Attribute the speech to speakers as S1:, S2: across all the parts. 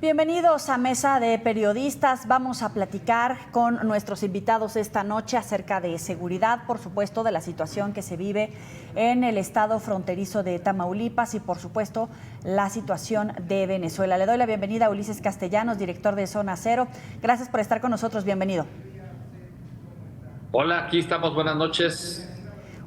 S1: Bienvenidos a Mesa de Periodistas. Vamos a platicar con nuestros invitados esta noche acerca de seguridad, por supuesto, de la situación que se vive en el estado fronterizo de Tamaulipas y, por supuesto, la situación de Venezuela. Le doy la bienvenida a Ulises Castellanos, director de Zona Cero. Gracias por estar con nosotros. Bienvenido.
S2: Hola, aquí estamos. Buenas noches.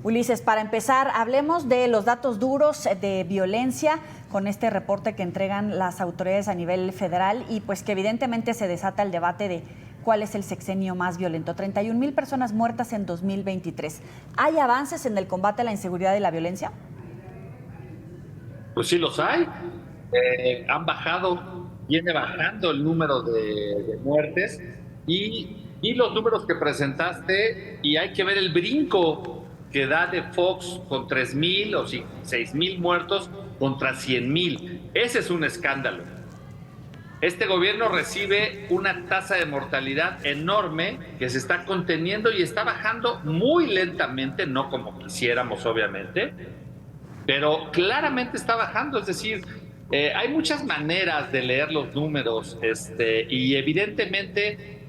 S1: Ulises, para empezar, hablemos de los datos duros de violencia con este reporte que entregan las autoridades a nivel federal y pues que evidentemente se desata el debate de cuál es el sexenio más violento. 31,000 personas muertas en 2023. ¿Hay avances en el combate a la inseguridad y la violencia?
S2: Pues sí los hay. Han bajado, viene bajando el número de muertes y los números que presentaste, y hay que ver el brinco que da de Fox con 3,000 o 6,000 muertos contra 100,000. Ese es un escándalo. Este gobierno recibe una tasa de mortalidad enorme que se está conteniendo y está bajando muy lentamente, no como quisiéramos obviamente, pero claramente está bajando. Es decir, hay muchas maneras de leer los números y evidentemente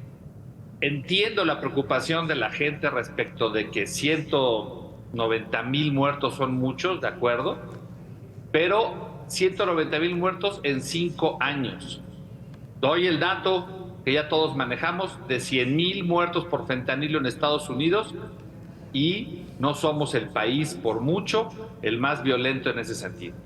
S2: entiendo la preocupación de la gente respecto de que 190,000 muertos son muchos, de acuerdo, pero 190,000 muertos en 5 años. Doy el dato que ya todos manejamos de 100,000 muertos por fentanilo en Estados Unidos y no somos el país por mucho el más violento en ese sentido.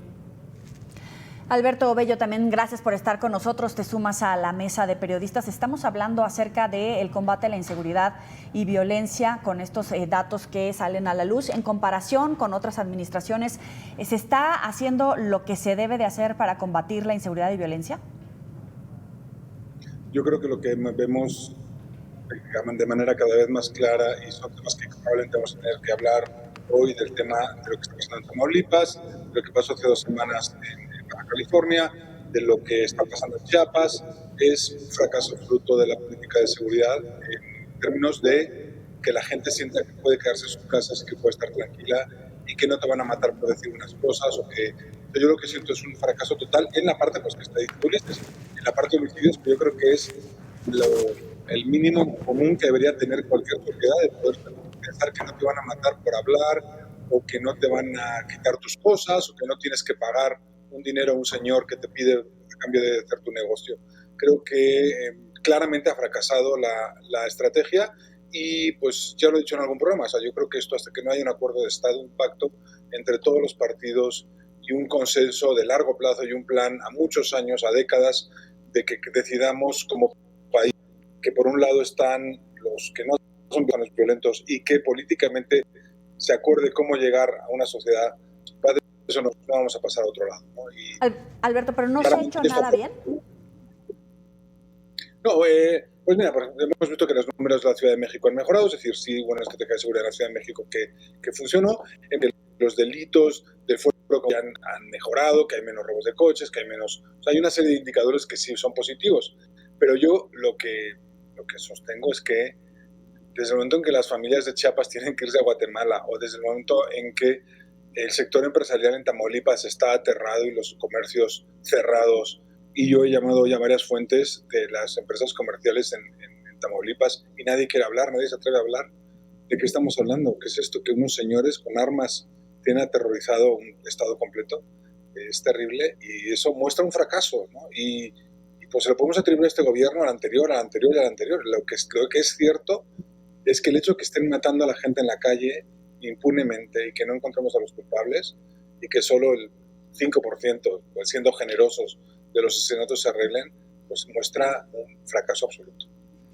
S1: Alberto Bello, también gracias por estar con nosotros. Te sumas a la mesa de periodistas. Estamos hablando acerca del combate a la inseguridad y violencia con estos datos que salen a la luz. En comparación con otras administraciones, ¿se está haciendo lo que se debe de hacer para combatir la inseguridad y violencia?
S3: Yo creo que lo que vemos de manera cada vez más clara, y son temas que probablemente vamos a tener que hablar hoy, del tema de lo que está pasando en Tamaulipas, de lo que pasó hace 2 semanas en Baja California, de lo que está pasando en Chiapas, es un fracaso fruto de la política de seguridad en términos de que la gente sienta que puede quedarse en sus casas, que puede estar tranquila y que no te van a matar por decir unas cosas, o que yo lo que siento es un fracaso total en la parte pues, que está diciendo Ulises, en la parte de homicidios, que yo creo que es el mínimo común que debería tener cualquier sociedad, de poder pensar que no te van a matar por hablar, o que no te van a quitar tus cosas, o que no tienes que pagar un dinero a un señor que te pide a cambio de hacer tu negocio. Creo que claramente ha fracasado la estrategia y pues ya lo he dicho en algún programa, o sea, yo creo que esto, hasta que no haya un acuerdo de Estado, un pacto entre todos los partidos y un consenso de largo plazo y un plan a muchos años, a décadas, de que decidamos como país que por un lado están los que no son violentos y que políticamente se acuerde cómo llegar a una sociedad, para eso no vamos a pasar a otro lado, ¿no?
S1: Alberto, pero ¿no se ha hecho nada bien?
S3: No, pues mira, por ejemplo, hemos visto que los números de la Ciudad de México han mejorado, es decir, sí hubo una estrategia de seguridad en la Ciudad de México que funcionó, en que los delitos del fuero que han mejorado, que hay menos robos de coches, que hay menos... O sea, hay una serie de indicadores que sí son positivos, pero yo lo que sostengo es que desde el momento en que las familias de Chiapas tienen que irse a Guatemala, o desde el momento en que el sector empresarial en Tamaulipas está aterrado y los comercios cerrados, y yo he llamado hoy a varias fuentes de las empresas comerciales en Tamaulipas y nadie quiere hablar, nadie se atreve a hablar. ¿De qué estamos hablando? ¿Qué es esto? Que unos señores con armas tienen aterrorizado un estado completo. Es terrible y eso muestra un fracaso, ¿no? Y pues se lo podemos atribuir a este gobierno, al anterior, al anterior y al anterior. Lo que es cierto es que el hecho de que estén matando a la gente en la calle impunemente y que no encontremos a los culpables y que solo el 5%, pues siendo generosos, de los asesinatos se arreglen, pues muestra un fracaso absoluto.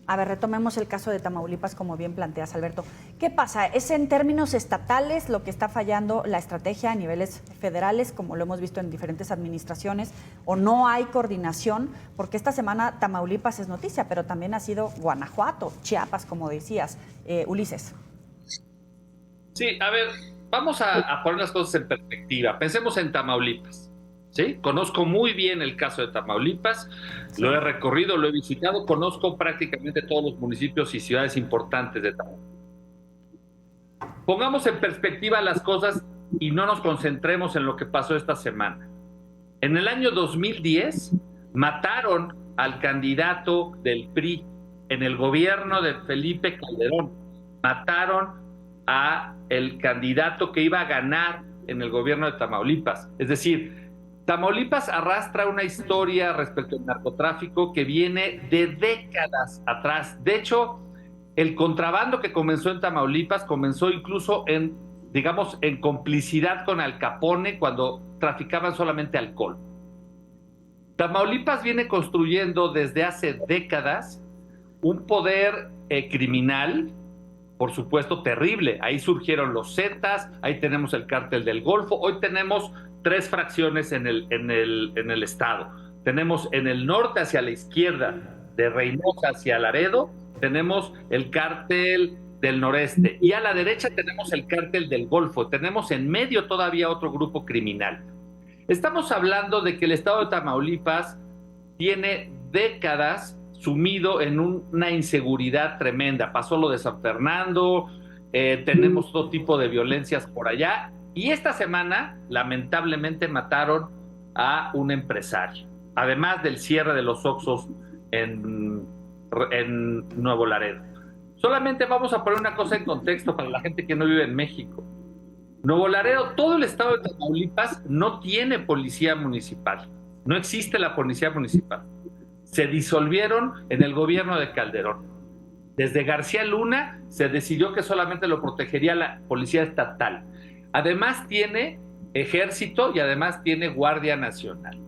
S1: A ver, retomemos el caso de Tamaulipas, como bien planteas, Alberto. ¿Qué pasa? ¿Es en términos estatales lo que está fallando la estrategia a niveles federales, como lo hemos visto en diferentes administraciones, o no hay coordinación? Porque esta semana Tamaulipas es noticia, pero también ha sido Guanajuato, Chiapas, como decías. Ulises.
S2: Sí, a ver, vamos a poner las cosas en perspectiva. Pensemos en Tamaulipas. ¿Sí? Conozco muy bien el caso de Tamaulipas, sí. Lo he recorrido, lo he visitado, conozco prácticamente todos los municipios y ciudades importantes de Tamaulipas. Pongamos en perspectiva las cosas y no nos concentremos en lo que pasó esta semana. En el año 2010 Mataron al candidato del PRI en el gobierno de Felipe Calderón. Mataron a el candidato que iba a ganar en el gobierno de Tamaulipas. Es decir, Tamaulipas arrastra una historia respecto al narcotráfico que viene de décadas atrás. De hecho, el contrabando que comenzó en Tamaulipas comenzó incluso en, digamos, en complicidad con Al Capone cuando traficaban solamente alcohol. Tamaulipas viene construyendo desde hace décadas un poder criminal, por supuesto, terrible. Ahí surgieron los Zetas, ahí tenemos el Cártel del Golfo, hoy tenemos 3 fracciones en el estado. Tenemos en el norte hacia la izquierda, de Reynosa hacia Laredo, tenemos el Cártel del Noreste, y a la derecha tenemos el Cártel del Golfo. Tenemos en medio todavía otro grupo criminal. Estamos hablando de que el estado de Tamaulipas tiene décadas sumido en una inseguridad tremenda. Pasó lo de San Fernando, tenemos todo tipo de violencias por allá, y esta semana lamentablemente mataron a un empresario, además del cierre de los Oxxos en Nuevo Laredo. Solamente vamos a poner una cosa en contexto para la gente que no vive en México. Nuevo Laredo, todo el estado de Tamaulipas no tiene policía municipal, no existe la policía municipal. Se disolvieron en el gobierno de Calderón. Desde García Luna se decidió que solamente lo protegería la policía estatal. Además tiene ejército y además tiene Guardia Nacional.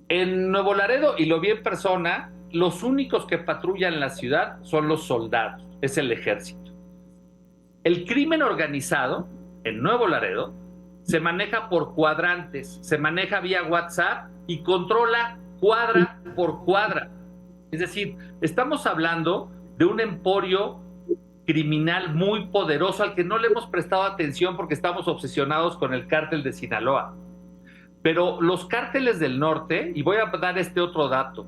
S2: En Nuevo Laredo, y lo vi en persona, los únicos que patrullan la ciudad son los soldados, es el ejército. El crimen organizado en Nuevo Laredo se maneja por cuadrantes, se maneja vía WhatsApp y controla cuadra por cuadra. Es decir, estamos hablando de un emporio criminal muy poderoso al que no le hemos prestado atención porque estamos obsesionados con el cártel de Sinaloa. Pero los cárteles del norte, y voy a dar este otro dato,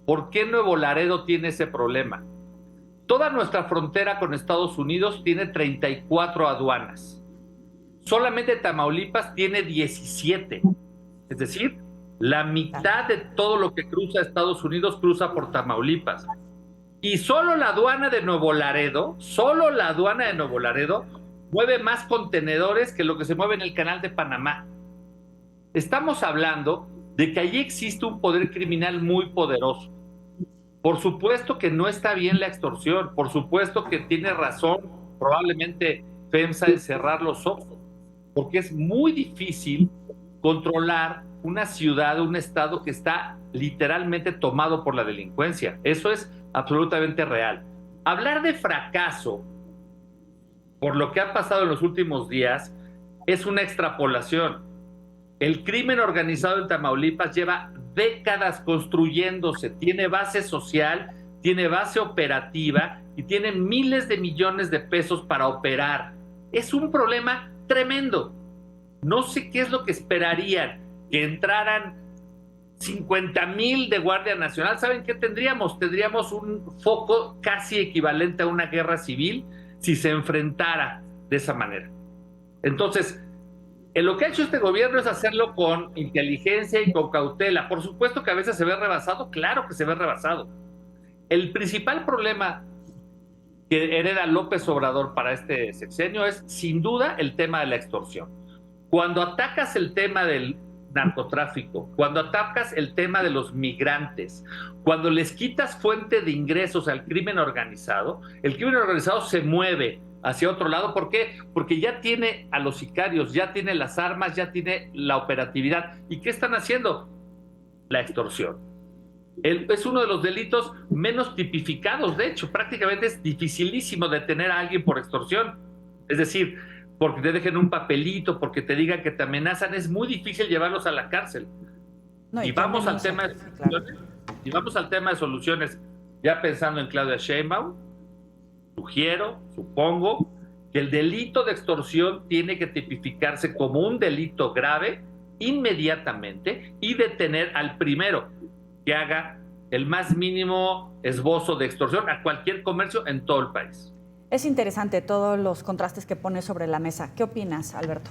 S2: ¿por qué Nuevo Laredo tiene ese problema? Toda nuestra frontera con Estados Unidos tiene 34 aduanas. Solamente Tamaulipas tiene 17. Es decir, la mitad de todo lo que cruza Estados Unidos cruza por Tamaulipas. Y solo la aduana de Nuevo Laredo, mueve más contenedores que lo que se mueve en el canal de Panamá. Estamos hablando de que allí existe un poder criminal muy poderoso. Por supuesto que no está bien la extorsión, por supuesto que tiene razón probablemente FEMSA en cerrar los ojos, porque es muy difícil controlar una ciudad, un estado que está literalmente tomado por la delincuencia. Eso es absolutamente real. Hablar de fracaso por lo que ha pasado en los últimos días es una extrapolación. El crimen organizado en Tamaulipas lleva décadas construyéndose, tiene base social, tiene base operativa y tiene miles de millones de pesos para operar. Es un problema tremendo. No sé qué es lo que esperarían, que entraran 50,000 de Guardia Nacional. ¿Saben qué tendríamos? Tendríamos un foco casi equivalente a una guerra civil si se enfrentara de esa manera. Entonces, lo que ha hecho este gobierno es hacerlo con inteligencia y con cautela. Por supuesto que a veces se ve rebasado, claro que se ve rebasado. El principal problema que hereda López Obrador para este sexenio es, sin duda, el tema de la extorsión. Cuando atacas el tema del narcotráfico, cuando atacas el tema de los migrantes, cuando les quitas fuente de ingresos al crimen organizado, el crimen organizado se mueve hacia otro lado. ¿Por qué? Porque ya tiene a los sicarios, ya tiene las armas, ya tiene la operatividad. ¿Y qué están haciendo? La extorsión. Es uno de los delitos menos tipificados. De hecho, prácticamente es dificilísimo detener a alguien por extorsión. Es decir, porque te dejen un papelito, porque te digan que te amenazan, es muy difícil llevarlos a la cárcel. No, y vamos al tema de soluciones, claro. Y vamos al tema de soluciones, ya pensando en Claudia Sheinbaum. Supongo que el delito de extorsión tiene que tipificarse como un delito grave inmediatamente y detener al primero que haga el más mínimo esbozo de extorsión a cualquier comercio en todo el país.
S1: Es interesante todos los contrastes que pone sobre la mesa. ¿Qué opinas, Alberto?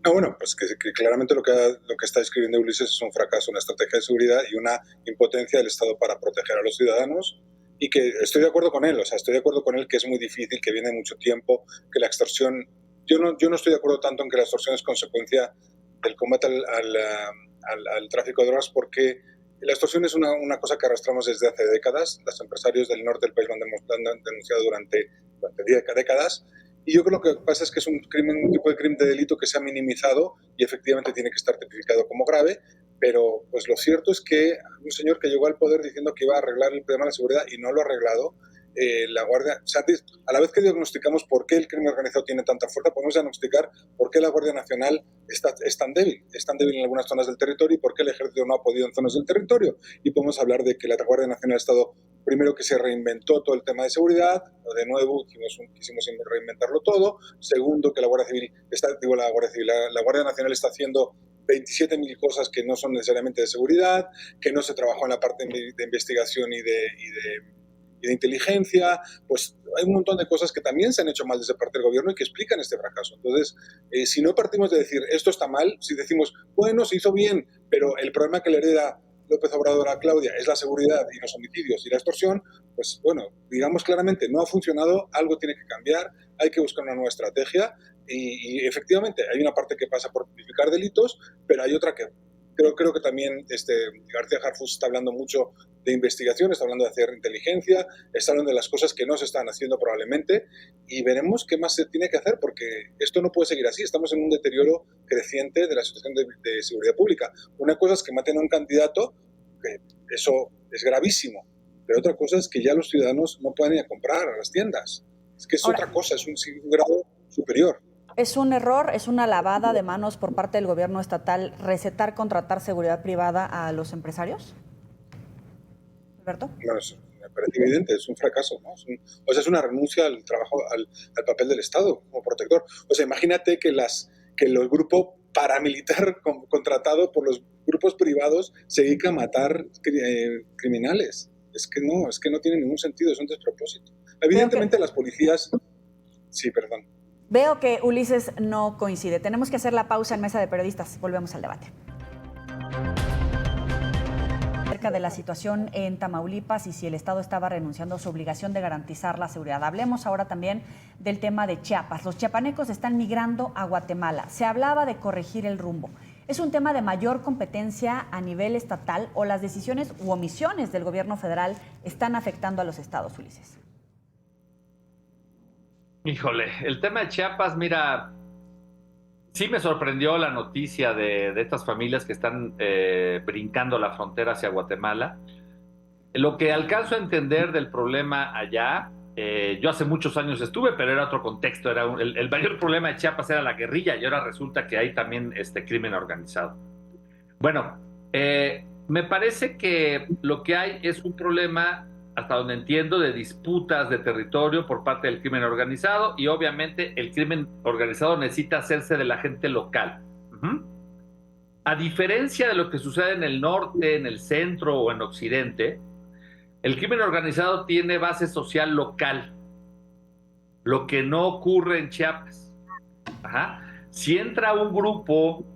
S3: No, bueno, pues que claramente lo que está escribiendo Ulises es un fracaso, una estrategia de seguridad y una impotencia del Estado para proteger a los ciudadanos, y que estoy de acuerdo con él, o sea, estoy de acuerdo con él que es muy difícil, que viene mucho tiempo, que la extorsión, yo no estoy de acuerdo tanto en que la extorsión es consecuencia del combate al tráfico de drogas, porque la extorsión es una cosa que arrastramos desde hace décadas. Los empresarios del norte del país lo han denunciado durante décadas. Y yo creo que lo que pasa es que es un tipo de crimen, de delito que se ha minimizado y efectivamente tiene que estar tipificado como grave, pero pues lo cierto es que un señor que llegó al poder diciendo que iba a arreglar el problema de la seguridad y no lo ha arreglado, la Guardia, o sea, a la vez que diagnosticamos por qué el crimen organizado tiene tanta fuerza, podemos diagnosticar por qué la Guardia Nacional es tan débil en algunas zonas del territorio y por qué el Ejército no ha podido en zonas del territorio. Y podemos hablar de que la Guardia Nacional ha estado, primero, que se reinventó todo el tema de seguridad, de nuevo quisimos reinventarlo todo. Segundo, que la Guardia Nacional está haciendo 27.000 cosas que no son necesariamente de seguridad, que no se trabajó en la parte de investigación y de inteligencia. Pues hay un montón de cosas que también se han hecho mal desde parte del gobierno y que explican este fracaso. Entonces, si no partimos de decir esto está mal, si decimos, bueno, se hizo bien, pero el problema que le hereda López Obrador a Claudia es la seguridad y los homicidios y la extorsión, pues bueno, digamos claramente, no ha funcionado, algo tiene que cambiar, hay que buscar una nueva estrategia y efectivamente hay una parte que pasa por tipificar delitos, pero hay otra que creo que también García Harfuch está hablando mucho de investigación, está hablando de hacer inteligencia, está hablando de las cosas que no se están haciendo probablemente, y veremos qué más se tiene que hacer, porque esto no puede seguir así. Estamos en un deterioro creciente de la situación de seguridad pública. Una cosa es que maten a un candidato, que eso es gravísimo, pero otra cosa es que ya los ciudadanos no pueden ir a comprar a las tiendas. Es que es otra cosa, es un grado superior.
S1: ¿Es un error, es una lavada de manos por parte del gobierno estatal contratar seguridad privada a los empresarios? ¿Alberto?
S3: No, me parece evidente, es un fracaso, ¿no? Es una renuncia al trabajo, al papel del Estado como protector. O sea, imagínate que el grupo paramilitar contratado por los grupos privados se dedica a matar criminales. Es que no tiene ningún sentido, es un despropósito. Evidentemente las policías... Sí, perdón.
S1: Veo que Ulises no coincide. Tenemos que hacer la pausa en Mesa de Periodistas. Volvemos al debate. Acerca de la situación en Tamaulipas y si el Estado estaba renunciando a su obligación de garantizar la seguridad. Hablemos ahora también del tema de Chiapas. Los chiapanecos están migrando a Guatemala. Se hablaba de corregir el rumbo. ¿Es un tema de mayor competencia a nivel estatal o las decisiones u omisiones del gobierno federal están afectando a los estados, Ulises?
S2: Híjole, el tema de Chiapas, mira, sí me sorprendió la noticia de estas familias que están brincando la frontera hacia Guatemala. Lo que alcanzo a entender del problema allá, yo hace muchos años estuve, pero era otro contexto. El mayor problema de Chiapas era la guerrilla y ahora resulta que hay también crimen organizado. Bueno, me parece que lo que hay es un problema, hasta donde entiendo, de disputas de territorio por parte del crimen organizado, y obviamente el crimen organizado necesita hacerse de la gente local. A diferencia de lo que sucede en el norte, en el centro o en occidente, el crimen organizado tiene base social local, lo que no ocurre en Chiapas. Si entra un grupo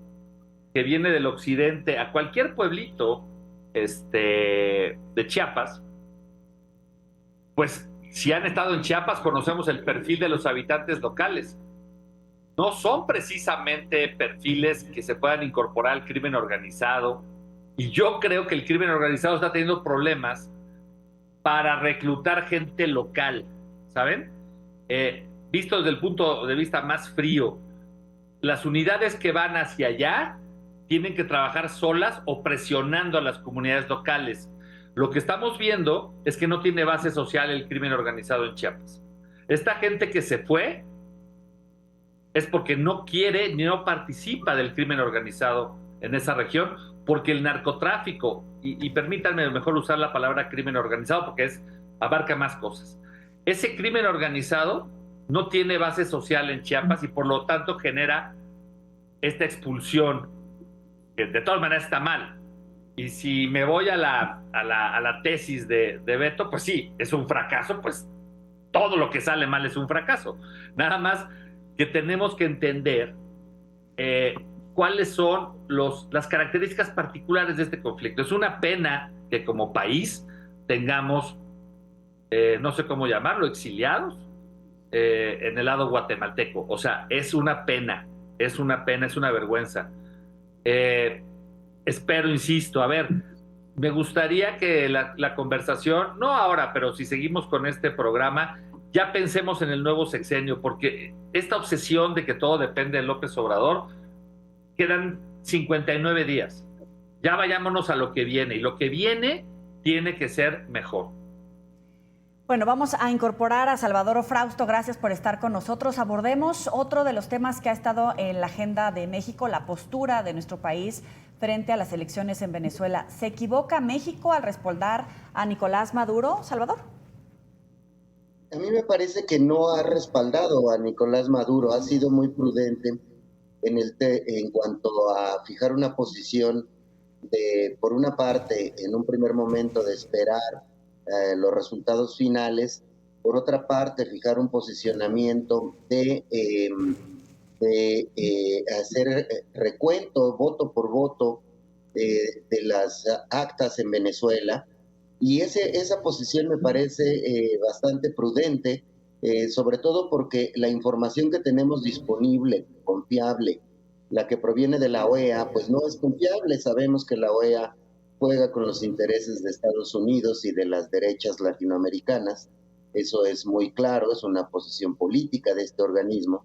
S2: que viene del occidente a cualquier pueblito de Chiapas, pues si han estado en Chiapas conocemos el perfil de los habitantes locales. No son precisamente perfiles que se puedan incorporar al crimen organizado, y yo creo que el crimen organizado está teniendo problemas para reclutar gente local, ¿saben? Visto desde el punto de vista más frío, las unidades que van hacia allá tienen que trabajar solas o presionando a las comunidades locales. Lo que estamos viendo es que no tiene base social el crimen organizado en Chiapas. Esta gente que se fue es porque no quiere ni no participa del crimen organizado en esa región, porque el narcotráfico, y permítanme mejor usar la palabra crimen organizado porque abarca más cosas. Ese crimen organizado no tiene base social en Chiapas y por lo tanto genera esta expulsión, que de todas maneras está mal. Y si me voy a la tesis de Beto, pues sí, es un fracaso, pues todo lo que sale mal es un fracaso. Nada más que tenemos que entender cuáles son las características particulares de este conflicto. Es una pena que como país tengamos, no sé cómo llamarlo, exiliados en el lado guatemalteco. O sea, es una pena, es una vergüenza. Espero, insisto, a ver, me gustaría que la conversación, no ahora, pero si seguimos con este programa, ya pensemos en el nuevo sexenio, porque esta obsesión de que todo depende de López Obrador, quedan 59 días. Ya vayámonos a lo que viene, y lo que viene tiene que ser mejor.
S1: Bueno, vamos a incorporar a Salvador Frausto. Gracias por estar con nosotros. Abordemos otro de los temas que ha estado en la agenda de México, la postura de nuestro país frente a las elecciones en Venezuela. ¿Se equivoca México al respaldar a Nicolás Maduro, Salvador?
S4: A mí me parece que no ha respaldado a Nicolás Maduro, ha sido muy prudente en cuanto a fijar una posición de, por una parte, en un primer momento de esperar los resultados finales, por otra parte, fijar un posicionamiento de hacer recuento voto por voto de las actas en Venezuela. Y esa posición me parece bastante prudente, sobre todo porque la información que tenemos disponible, confiable, la que proviene de la OEA, pues no es confiable. Sabemos que la OEA juega con los intereses de Estados Unidos y de las derechas latinoamericanas. Eso es muy claro, es una posición política de este organismo.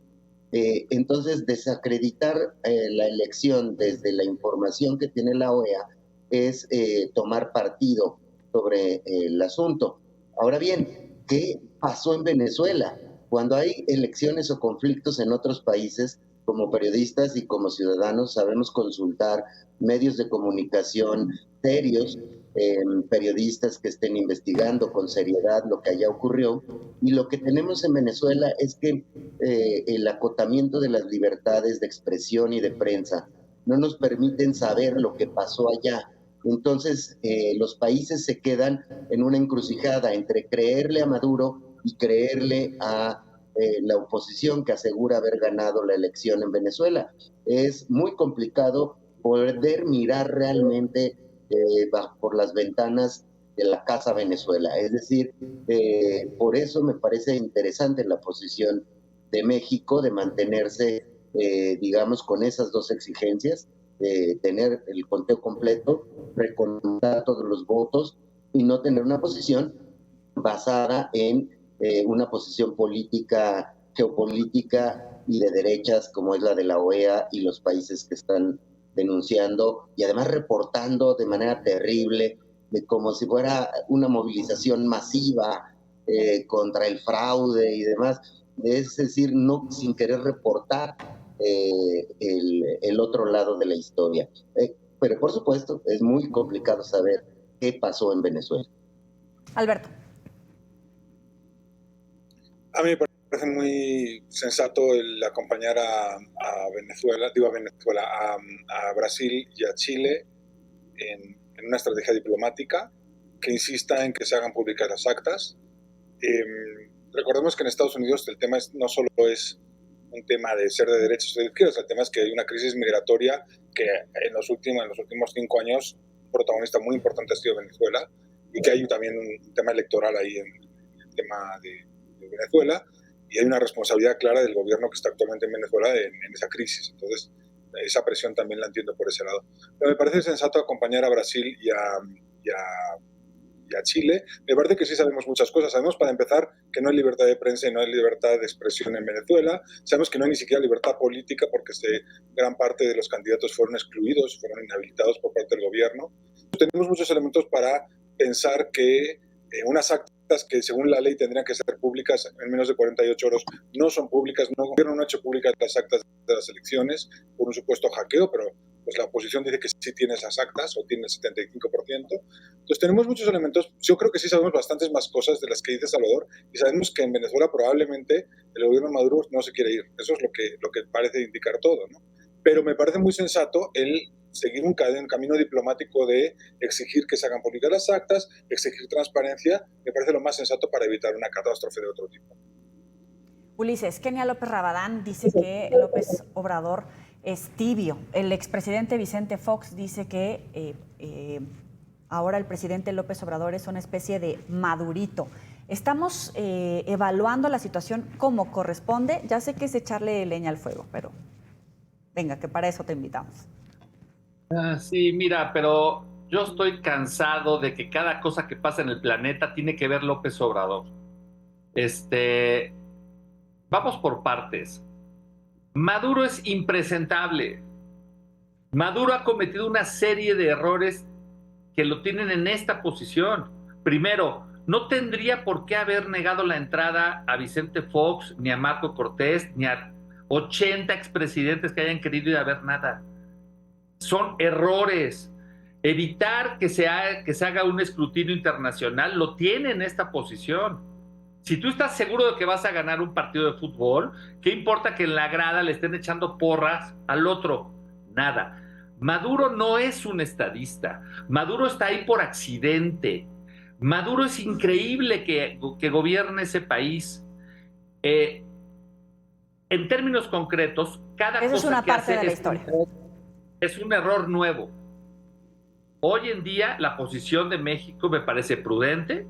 S4: Entonces, desacreditar la elección desde la información que tiene la OEA es tomar partido sobre el asunto. Ahora bien, ¿qué pasó en Venezuela? Cuando hay elecciones o conflictos en otros países, como periodistas y como ciudadanos sabemos consultar medios de comunicación serios, periodistas que estén investigando con seriedad lo que allá ocurrió. Y lo que tenemos en Venezuela es que el acotamiento de las libertades de expresión y de prensa no nos permiten saber lo que pasó allá. Entonces, los países se quedan en una encrucijada entre creerle a Maduro y creerle a la oposición que asegura haber ganado la elección en Venezuela. Es muy complicado poder mirar realmente por las ventanas de la Casa Venezuela. Es decir, por eso me parece interesante la posición de México de mantenerse, digamos, con esas dos exigencias, tener el conteo completo, recontar todos los votos y no tener una posición basada en una posición política, geopolítica y de derechas como es la de la OEA y los países que están denunciando y además reportando de manera terrible, de como si fuera una movilización masiva contra el fraude y demás. Es decir, no sin querer reportar el otro lado de la historia. Pero por supuesto es muy complicado saber qué pasó en Venezuela.
S1: Alberto.
S3: A mí me parece muy sensato el acompañar a Venezuela, a Brasil y a Chile en una estrategia diplomática que insista en que se hagan públicas las actas. Recordemos que en Estados Unidos el tema no solo es un tema de ser de derechos o de izquierdas, el tema es que hay una crisis migratoria que en los últimos 5 años un protagonista muy importante ha sido Venezuela, y que hay también un tema electoral ahí en el tema de Venezuela, y hay una responsabilidad clara del gobierno que está actualmente en Venezuela en esa crisis. Entonces, esa presión también la entiendo por ese lado. Pero me parece sensato acompañar a Brasil y a Chile. Me parece que sí sabemos muchas cosas. Sabemos, para empezar, que no hay libertad de prensa y no hay libertad de expresión en Venezuela. Sabemos que no hay ni siquiera libertad política porque gran parte de los candidatos fueron excluidos, fueron inhabilitados por parte del gobierno. Tenemos muchos elementos para pensar que unas actas que según la ley tendrían que ser públicas en menos de 48 horas no son públicas. El gobierno no ha hecho públicas las actas de las elecciones por un supuesto hackeo, pero pues la oposición dice que sí tiene esas actas o tiene el 75%. Entonces tenemos muchos elementos. Yo creo que sí sabemos bastantes más cosas de las que dice Salvador, y sabemos que en Venezuela probablemente el gobierno de Maduro no se quiere ir. Eso es lo que parece indicar todo, ¿no? Pero me parece muy sensato el seguir un camino diplomático de exigir que se hagan públicas las actas, exigir transparencia. Me parece lo más sensato para evitar una catástrofe de otro tipo.
S1: Ulises, Kenia López Rabadán dice que López Obrador es tibio. El expresidente Vicente Fox dice que ahora el presidente López Obrador es una especie de madurito. Estamos evaluando la situación como corresponde. Ya sé que es echarle leña al fuego, pero venga, que para eso te invitamos.
S2: Sí, mira, pero yo estoy cansado de que cada cosa que pasa en el planeta tiene que ver López Obrador. Vamos por partes. Maduro es impresentable. Maduro ha cometido una serie de errores que lo tienen en esta posición. Primero, no tendría por qué haber negado la entrada a Vicente Fox, ni a Marco Cortés, ni a 80 expresidentes que hayan querido ir a ver nada. Son errores. Evitar que se haga un escrutinio internacional lo tiene en esta posición. Si tú estás seguro de que vas a ganar un partido de fútbol, ¿qué importa que en la grada le estén echando porras al otro? Nada. Maduro no es un estadista. Maduro está ahí por accidente. Maduro es increíble que gobierne ese país. En términos concretos, cada
S1: Esa es
S2: cosa
S1: una
S2: que
S1: parte
S2: hace
S1: de la historia.
S2: es un error nuevo. Hoy en día la posición de México me parece prudente.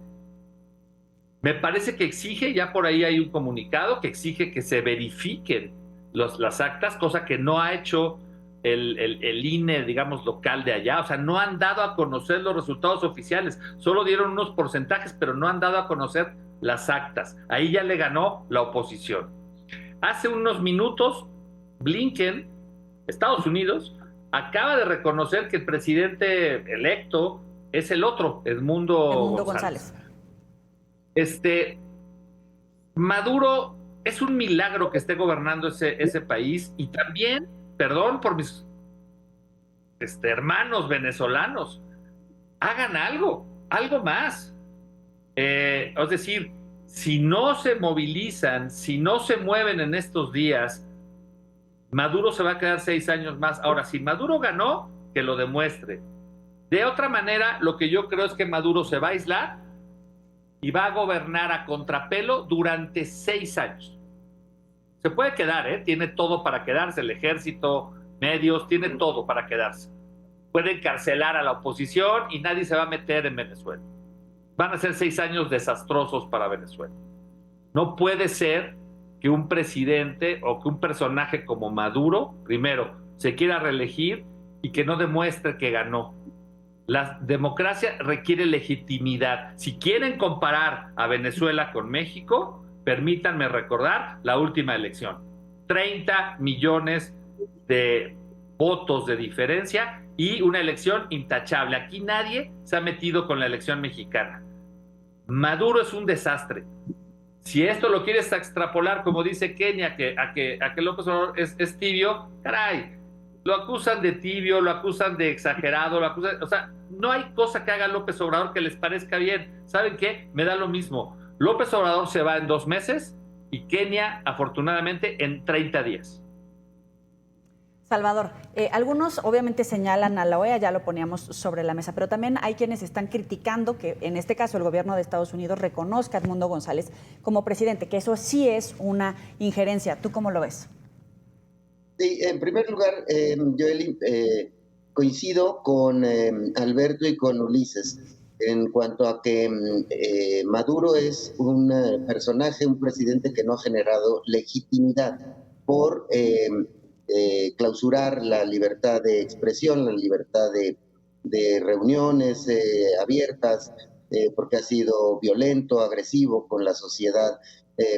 S2: Me parece que exige, ya por ahí hay un comunicado que exige que se verifiquen las actas, cosa que no ha hecho el INE, digamos, local de allá. O sea, no han dado a conocer los resultados oficiales, solo dieron unos porcentajes, pero no han dado a conocer las actas. Ahí ya le ganó la oposición. Hace unos minutos, Blinken, Estados Unidos, acaba de reconocer que el presidente electo es el otro, Edmundo González. Maduro es un milagro que esté gobernando ese país, y también, perdón por mis hermanos venezolanos, hagan algo más. Es decir, si no se movilizan, si no se mueven en estos días, Maduro se va a quedar 6 años más. Ahora, si Maduro ganó, que lo demuestre. De otra manera, lo que yo creo es que Maduro se va a aislar y va a gobernar a contrapelo durante 6 años. Se puede quedar, tiene todo para quedarse, el ejército, medios, tiene todo para quedarse. Puede encarcelar a la oposición y nadie se va a meter en Venezuela. Van a ser 6 años desastrosos para Venezuela. No puede ser que un presidente o que un personaje como Maduro, primero, se quiera reelegir y que no demuestre que ganó. La democracia requiere legitimidad. Si quieren comparar a Venezuela con México, permítanme recordar la última elección. 30 millones de votos de diferencia y una elección intachable. Aquí nadie se ha metido con la elección mexicana. Maduro es un desastre. Si esto lo quieres extrapolar, como dice Kenia, a que López Obrador es tibio, caray, lo acusan de tibio, lo acusan de exagerado, o sea, no hay cosa que haga López Obrador que les parezca bien. ¿Saben qué? Me da lo mismo. López Obrador se va en 2 meses y Kenia, afortunadamente, en 30 días.
S1: Salvador, algunos obviamente señalan a la OEA, ya lo poníamos sobre la mesa, pero también hay quienes están criticando que en este caso el gobierno de Estados Unidos reconozca a Edmundo González como presidente, que eso sí es una injerencia. ¿Tú cómo lo ves?
S4: Sí, en primer lugar, yo coincido con Alberto y con Ulises en cuanto a que Maduro es un personaje, un presidente que no ha generado legitimidad por clausurar la libertad de expresión, la libertad de reuniones abiertas, porque ha sido violento, agresivo con la sociedad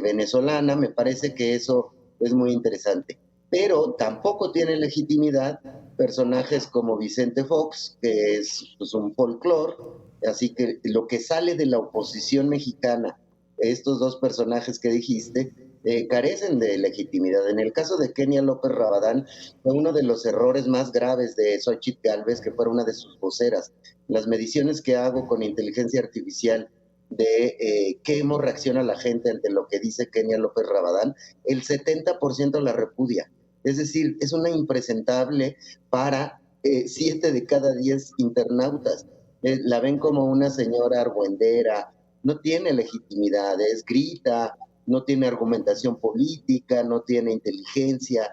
S4: venezolana. Me parece que eso es muy interesante. Pero tampoco tiene legitimidad personajes como Vicente Fox, que es pues, un folclore. Así que lo que sale de la oposición mexicana, estos dos personajes que dijiste, carecen de legitimidad. En el caso de Kenia López Rabadán, fue uno de los errores más graves de Xóchitl Gálvez, que fue una de sus voceras. Las mediciones que hago con inteligencia artificial de cómo reacciona la gente ante lo que dice Kenia López Rabadán, el 70% la repudia. Es decir, es una impresentable para 7 de cada 10 internautas. La ven como una señora argüendera, no tiene legitimidad, grita, no tiene argumentación política, no tiene inteligencia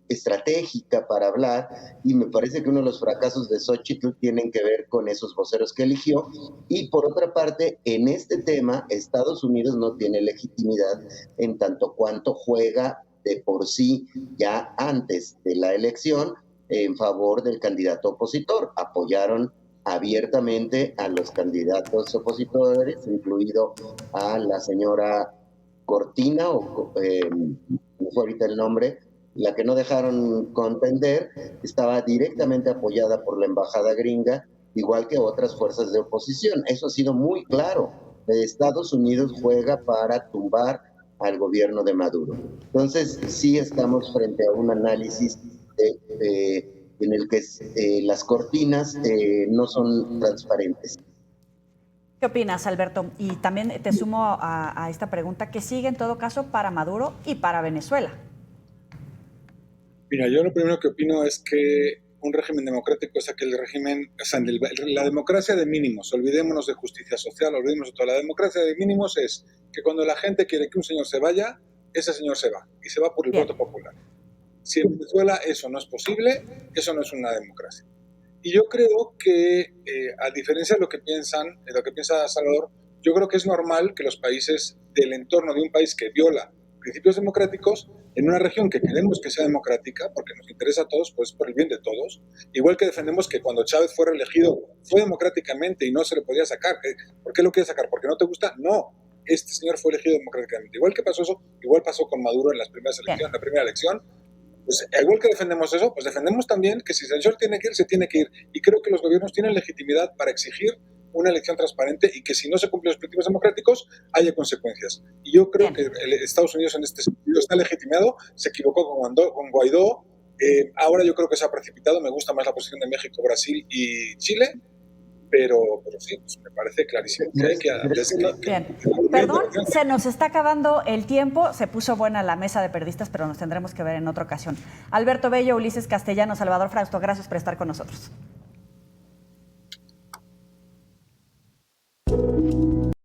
S4: estratégica para hablar, y me parece que uno de los fracasos de Xochitl tienen que ver con esos voceros que eligió. Y por otra parte, en este tema, Estados Unidos no tiene legitimidad en tanto cuanto juega de por sí ya antes de la elección en favor del candidato opositor. Apoyaron abiertamente a los candidatos opositores, incluido a la señora Cortina, no fue ahorita el nombre, la que no dejaron contender, estaba directamente apoyada por la embajada gringa, igual que otras fuerzas de oposición. Eso ha sido muy claro. Estados Unidos juega para tumbar al gobierno de Maduro. Entonces, sí estamos frente a un análisis en el que las cortinas no son transparentes.
S1: ¿Qué opinas, Alberto? Y también te sumo a esta pregunta, ¿qué sigue en todo caso para Maduro y para Venezuela?
S3: Mira, yo lo primero que opino es que un régimen democrático es aquel régimen, o sea, la democracia de mínimos, olvidémonos de justicia social, olvidémonos de toda la democracia de mínimos es que cuando la gente quiere que un señor se vaya, ese señor se va, y se va por el voto popular. Si en Venezuela eso no es posible, eso no es una democracia. Y yo creo que, a diferencia de lo que piensa Salvador, yo creo que es normal que los países del entorno de un país que viola principios democráticos, en una región que queremos que sea democrática, porque nos interesa a todos, pues por el bien de todos, igual que defendemos que cuando Chávez fue reelegido fue democráticamente y no se le podía sacar. ¿Por qué lo quiere sacar? ¿Porque no te gusta? No, este señor fue elegido democráticamente. Igual que pasó eso, igual pasó con Maduro en las primeras elecciones, la primera elección. Pues igual que defendemos eso, pues defendemos también que si el señor tiene que ir, se tiene que ir. Y creo que los gobiernos tienen legitimidad para exigir una elección transparente y que si no se cumplen los principios democráticos haya consecuencias. Y yo creo que Estados Unidos en este sentido está legitimado, se equivocó con Guaidó, ahora yo creo que se ha precipitado, me gusta más la posición de México, Brasil y Chile, pero sí, pues me parece clarísimo que hay que...
S1: Bien, perdón, se nos está acabando el tiempo, se puso buena la mesa de periodistas, pero nos tendremos que ver en otra ocasión. Alberto Bello, Ulises Castellanos, Salvador Frausto, gracias por estar con nosotros.